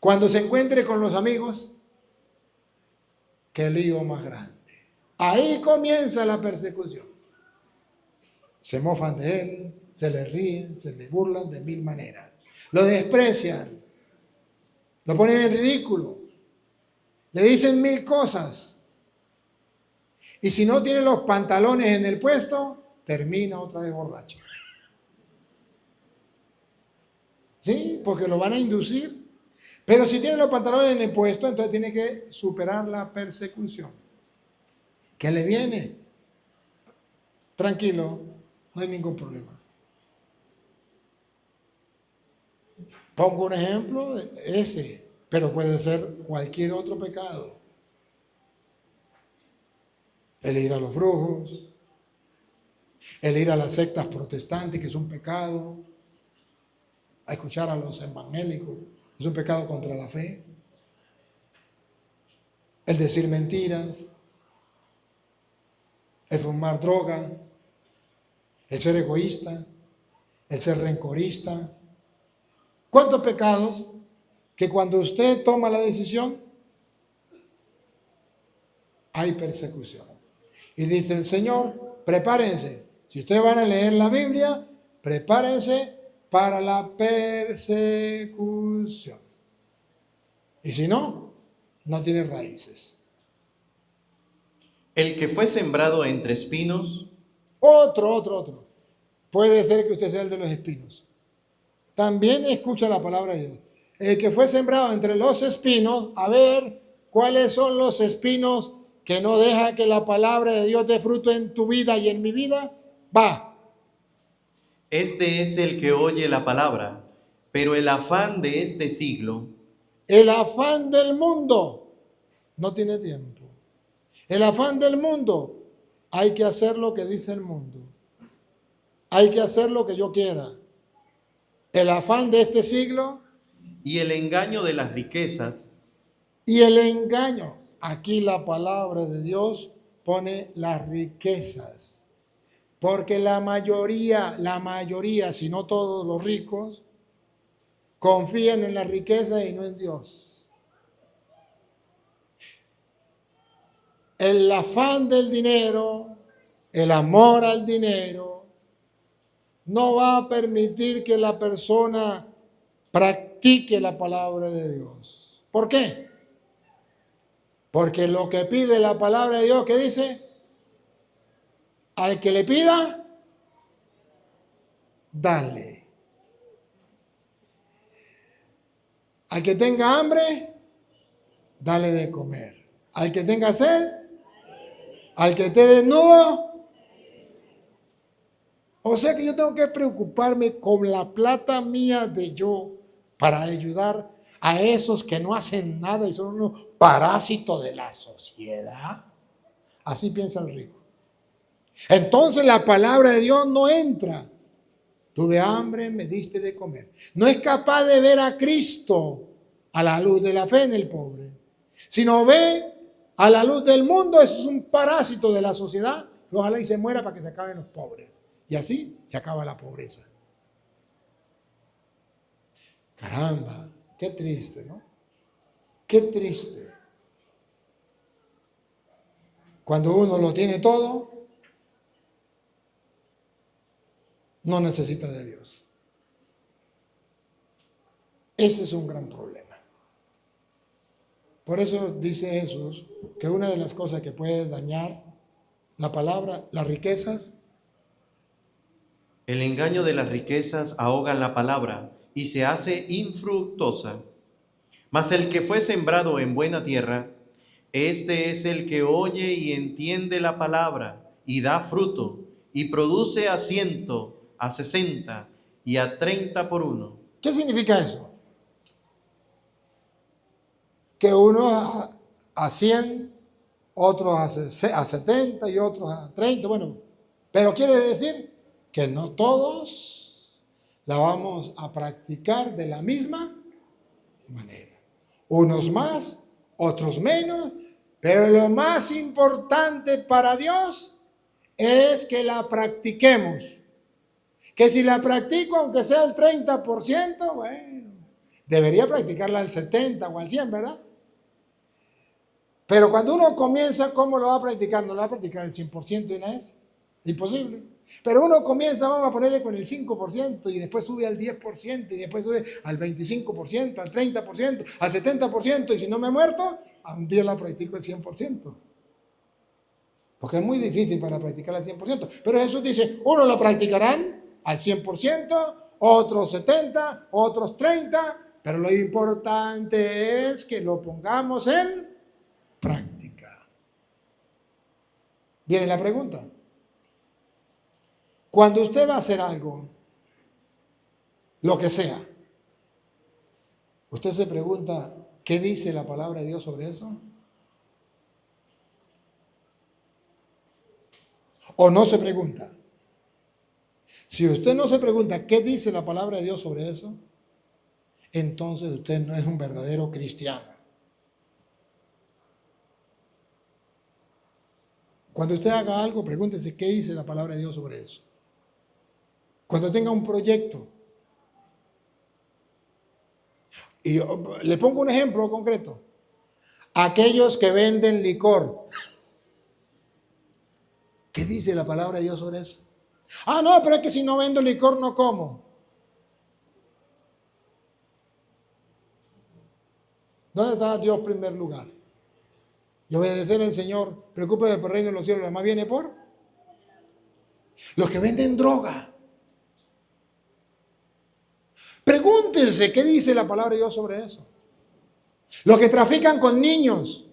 Cuando se encuentre con los amigos, qué lío más grande. Ahí comienza la persecución. Se mofan de él, se le ríen, se le burlan de mil maneras. Lo desprecian, lo ponen en ridículo, le dicen mil cosas. Y si no tiene los pantalones en el puesto, termina otra vez borracho. ¿Sí? Porque lo van a inducir. Pero si tiene los pantalones en el puesto, entonces tiene que superar la persecución. ¿Qué le viene? Tranquilo, no hay ningún problema. Pongo un ejemplo, ese, pero puede ser cualquier otro pecado. El ir a los brujos, el ir a las sectas protestantes, que es un pecado, a escuchar a los evangélicos, es un pecado contra la fe. El decir mentiras, el fumar droga, el ser egoísta, el ser rencorista. ¿Cuántos pecados que cuando usted toma la decisión hay persecución? Y dice el Señor, prepárense. Si ustedes van a leer la Biblia, prepárense para la persecución. Y si no, no tiene raíces. El que fue sembrado entre espinos. Otro. Puede ser que usted sea el de los espinos. También escucha la palabra de Dios. El que fue sembrado entre los espinos, a ver cuáles son los espinos que no deja que la palabra de Dios dé fruto en tu vida y en mi vida. Va. Este es el que oye la palabra, pero el afán de este siglo. El afán del mundo no tiene tiempo. El afán del mundo, hay que hacer lo que dice el mundo. Hay que hacer lo que yo quiera. El afán de este siglo. Y el engaño de las riquezas. Y el engaño. Aquí la palabra de Dios pone las riquezas. Porque la mayoría, si no todos los ricos, confían en la riqueza y no en Dios. el afán del dinero, el amor al dinero, no va a permitir que la persona practique la palabra de Dios. ¿Por qué? Porque lo que pide la palabra de Dios, ¿qué dice? Al que le pida, dale. Al que tenga hambre, dale de comer. Al que tenga sed, al que esté desnudo. O sea que yo tengo que preocuparme con la plata mía de yo para ayudar a esos que no hacen nada y son unos parásitos de la sociedad. Así piensa el rico. Entonces la palabra de Dios no entra. Tuve hambre, me diste de comer. No es capaz de ver a Cristo a la luz de la fe en el pobre. Sino ve a la luz del mundo, eso es un parásito de la sociedad. Ojalá y se muera para que se acaben los pobres. Y así se acaba la pobreza. Caramba, qué triste, ¿no? Qué triste. Cuando uno lo tiene todo, no necesita de Dios. Ese es un gran problema. Por eso dice Jesús que una de las cosas que puede dañar la palabra, las riquezas, El engaño de las riquezas ahoga la palabra y se hace infructuosa. Mas el que fue sembrado en buena tierra, este es el que oye y entiende la palabra y da fruto y produce a 100, a 60 y a 30 por uno. ¿qué significa eso? Que uno a 100, otros a 70 y otros a 30, bueno, pero quiere decir que no todos la vamos a practicar de la misma manera. Unos más, otros menos, pero lo más importante para Dios es que la practiquemos. Que si la practico, aunque sea el 30%, bueno, debería practicarla al 70 o al 100, ¿verdad? Pero cuando uno comienza, ¿cómo lo va a practicar? No lo va a practicar el 100% de una vez. Imposible. Pero uno comienza, vamos a ponerle con el 5% y después sube al 10% y después sube al 25%, al 30%, al 70% y si no me he muerto, a un día la practico el 100%. Porque es muy difícil para practicar al 100%. Pero Jesús dice, unos lo practicarán al 100%, otros 70%, otros 30%, pero lo importante es que lo pongamos en práctica. Viene la pregunta. Cuando usted va a hacer algo, lo que sea, usted se pregunta, ¿qué dice la palabra de Dios sobre eso? ¿O no se pregunta? Si usted no se pregunta, ¿qué dice la palabra de Dios sobre eso? Entonces usted no es un verdadero cristiano. Cuando usted haga algo, pregúntese qué dice la palabra de Dios sobre eso. Cuando tenga un proyecto, y le pongo un ejemplo concreto, aquellos que venden licor, ¿qué dice la palabra de Dios sobre eso? Ah, no, pero es que si no vendo licor no como. ¿Dónde está Dios en primer lugar? Y obedecer al Señor, preocúpese por el reino de los cielos, lo demás viene por los que venden droga. Pregúntense qué dice la palabra de Dios sobre eso. Los que trafican con niños,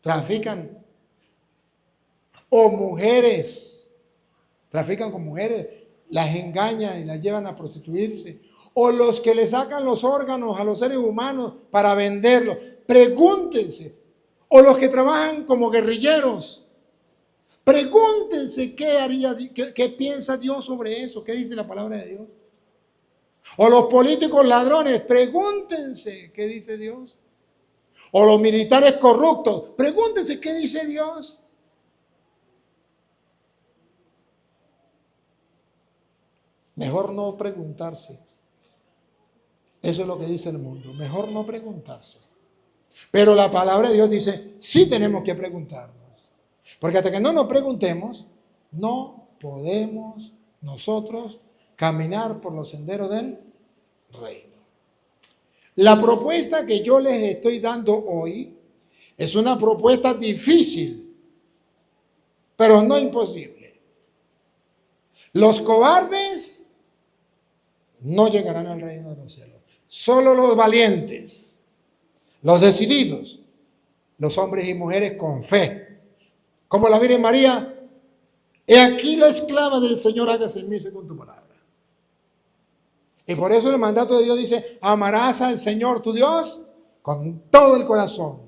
trafican, o mujeres, trafican con mujeres, las engañan y las llevan a prostituirse, o los que le sacan los órganos a los seres humanos para venderlos. Pregúntense, o los que trabajan como guerrilleros, pregúntense qué piensa Dios sobre eso, qué dice la palabra de Dios. O los políticos ladrones, pregúntense qué dice Dios. O los militares corruptos, pregúntense qué dice Dios. Mejor no preguntarse. Eso es lo que dice el mundo. Mejor no preguntarse. Pero la palabra de Dios dice, sí tenemos que preguntarnos. Porque hasta que no nos preguntemos, no podemos nosotros caminar por los senderos del reino. La propuesta que yo les estoy dando hoy es una propuesta difícil, pero no imposible. Los cobardes no llegarán al reino de los cielos. Solo los valientes, los decididos, los hombres y mujeres con fe, como la Virgen María. He aquí la esclava del Señor, hágase en mí según tu palabra. Y por eso el mandato de Dios dice, amarás al Señor tu Dios con todo el corazón,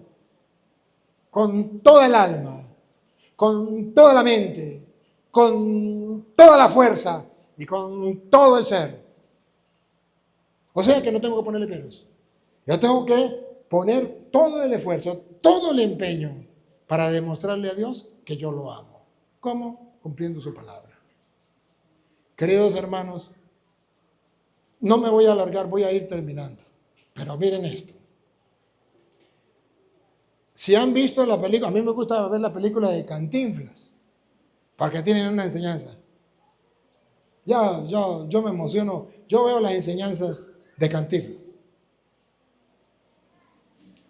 con toda el alma, con toda la mente, con toda la fuerza y con todo el ser. O sea que no tengo que ponerle peros. Yo tengo que poner todo el esfuerzo, todo el empeño para demostrarle a Dios que yo lo amo. ¿Cómo? Cumpliendo su palabra. Queridos hermanos, no me voy a alargar, voy a ir terminando. Pero miren esto. Si han visto la película, a mí me gusta ver la película de Cantinflas, porque tienen una enseñanza. Yo me emociono, yo veo las enseñanzas de Cantinflas.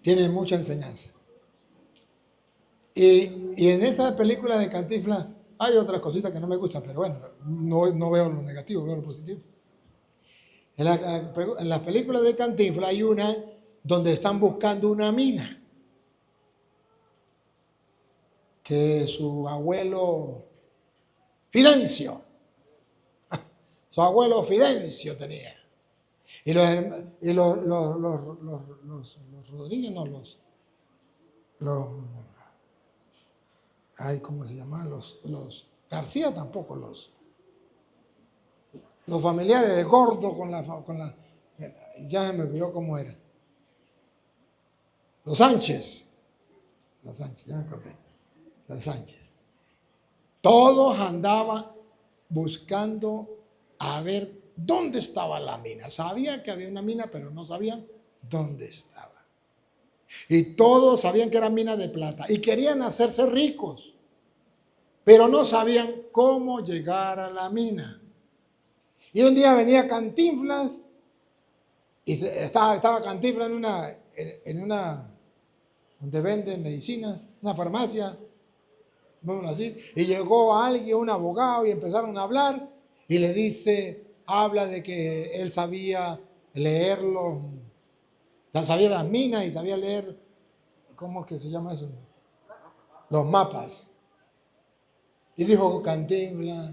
Tienen mucha enseñanza. Y en esa película de Cantinflas hay otras cositas que no me gustan, pero bueno, no veo lo negativo, veo lo positivo. En las películas de Cantinflas hay una donde están buscando una mina que su abuelo Fidencio tenía. Y los Rodríguez, no, ¿cómo se llaman? Los García tampoco, los familiares, el gordo con la, ya me vio cómo era. Los Sánchez, ya me acordé, los Sánchez. Todos andaban buscando a ver dónde estaba la mina. Sabían que había una mina, pero no sabían dónde estaba. Y todos sabían que era mina de plata y querían hacerse ricos, pero no sabían cómo llegar a la mina. Y un día venía Cantinflas y estaba Cantinflas en una donde venden medicinas, una farmacia, vamos así, y llegó alguien, un abogado, y empezaron a hablar y le dice, habla de que él sabía leerlo, sabía las minas y sabía leer, ¿cómo es que se llama eso? Los mapas. Y dijo Cantinflas,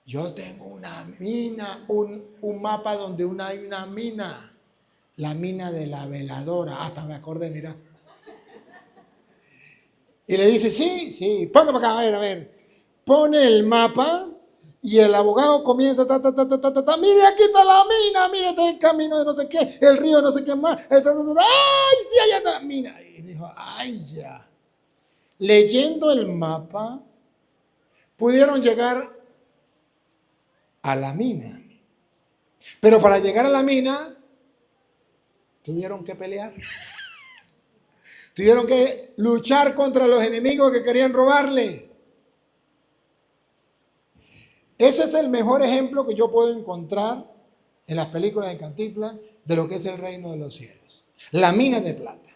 yo tengo una mina, un mapa donde hay una mina, la mina de la veladora. Hasta me acordé, mira. Y le dice, sí, ponlo para acá, a ver. Pone el mapa y el abogado comienza, mire, aquí está la mina, mire, está el camino de no sé qué, el río no sé qué más, ¡ay, sí, allá está la mina! Y dijo, ¡ay, ya! Leyendo el mapa, pudieron llegar a la mina. Pero para llegar a la mina, tuvieron que pelear. Tuvieron que luchar contra los enemigos que querían robarle. Ese es el mejor ejemplo que yo puedo encontrar en las películas de Cantinflas de lo que es el reino de los cielos. La mina de plata.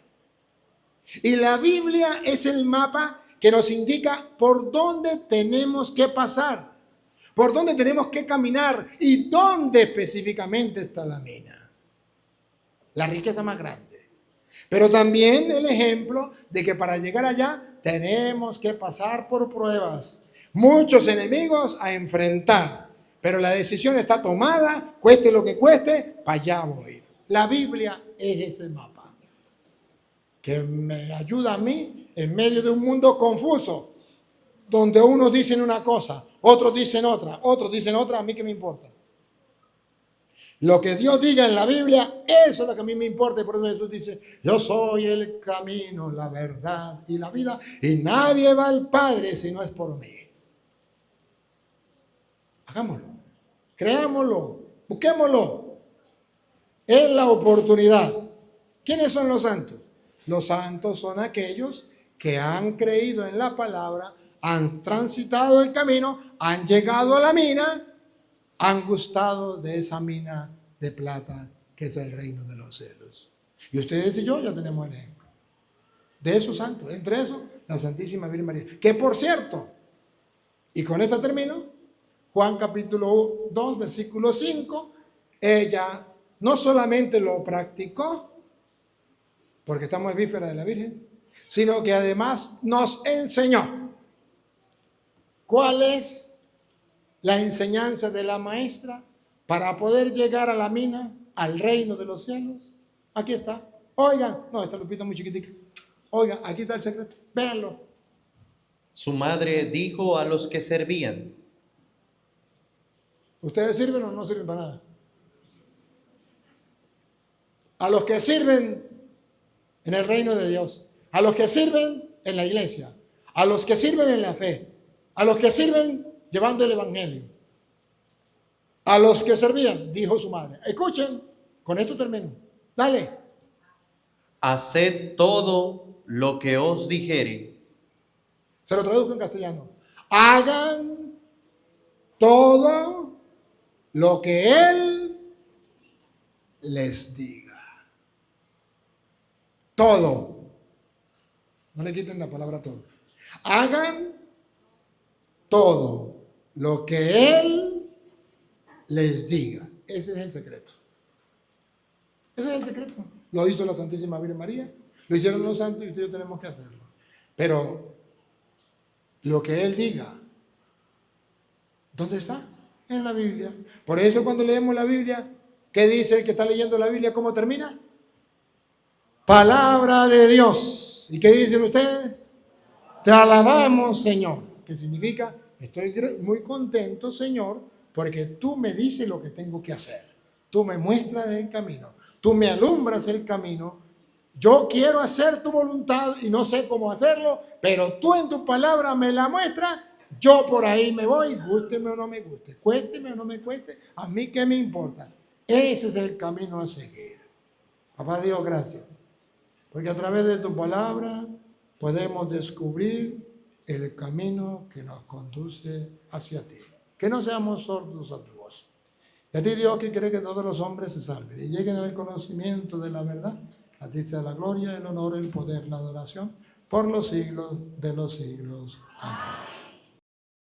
Y la Biblia es el mapa que nos indica por dónde tenemos que pasar, por dónde tenemos que caminar y dónde específicamente está la mina. La riqueza más grande. Pero también el ejemplo de que para llegar allá tenemos que pasar por pruebas. Muchos enemigos a enfrentar. Pero la decisión está tomada, cueste lo que cueste, para allá voy. La Biblia es ese mapa que me ayuda a mí en medio de un mundo confuso, donde unos dicen una cosa, otros dicen otra, a mí qué me importa. Lo que Dios diga en la Biblia, eso es lo que a mí me importa. Y por eso Jesús dice, yo soy el camino, la verdad y la vida. Y nadie va al Padre si no es por mí. Hagámoslo, creámoslo, busquémoslo. Es la oportunidad ¿Quiénes son los santos? Los santos son aquellos que han creído en la palabra, han transitado el camino, han llegado a la mina, han gustado de esa mina de plata que es el reino de los cielos. Y ustedes y yo ya tenemos el ejemplo de esos santos, entre esos la Santísima Virgen María, que por cierto, y con esto termino, Juan capítulo 2, versículo 5, ella no solamente lo practicó, porque estamos en víspera de la Virgen, sino que además nos enseñó. ¿Cuál es la enseñanza de la maestra para poder llegar a la mina, al reino de los cielos? Aquí está. Oigan, no, esta lupita es muy chiquitica. Oigan, aquí está el secreto. Véanlo. Su madre dijo a los que servían: ¿Ustedes sirven o no sirven para nada? A los que sirven en el reino de Dios, a los que sirven en la iglesia, a los que sirven en la fe, a los que sirven llevando el evangelio, a los que servían, dijo su madre. Escuchen, con esto termino. Dale. Haced todo lo que os dijere. Se lo traduzco en castellano. Hagan todo lo que Él les diga. Todo. No le quiten la palabra todo. Hagan todo lo que Él les diga. Ese es el secreto. Ese es el secreto. Lo hizo la Santísima Virgen María, lo hicieron los santos y usted y yo tenemos que hacerlo. Pero lo que Él diga, ¿dónde está? En la Biblia. Por eso cuando leemos la Biblia, ¿qué dice el que está leyendo la Biblia? ¿Cómo termina? Palabra de Dios. ¿Y qué dicen ustedes? Te alabamos, Señor. ¿Qué significa? Estoy muy contento, Señor, porque tú me dices lo que tengo que hacer. Tú me muestras el camino. Tú me alumbras el camino. Yo quiero hacer tu voluntad y no sé cómo hacerlo, pero tú en tu palabra me la muestras. Yo por ahí me voy, gústeme o no me guste, cuésteme o no me cueste, a mí qué me importa. Ese es el camino a seguir. Papá Dios, gracias. Porque a través de tu palabra podemos descubrir el camino que nos conduce hacia ti. Que no seamos sordos a tu voz. Y a ti, Dios, que quiere que todos los hombres se salven y lleguen al conocimiento de la verdad. A ti sea la gloria, el honor, el poder, la adoración, por los siglos de los siglos. Amén.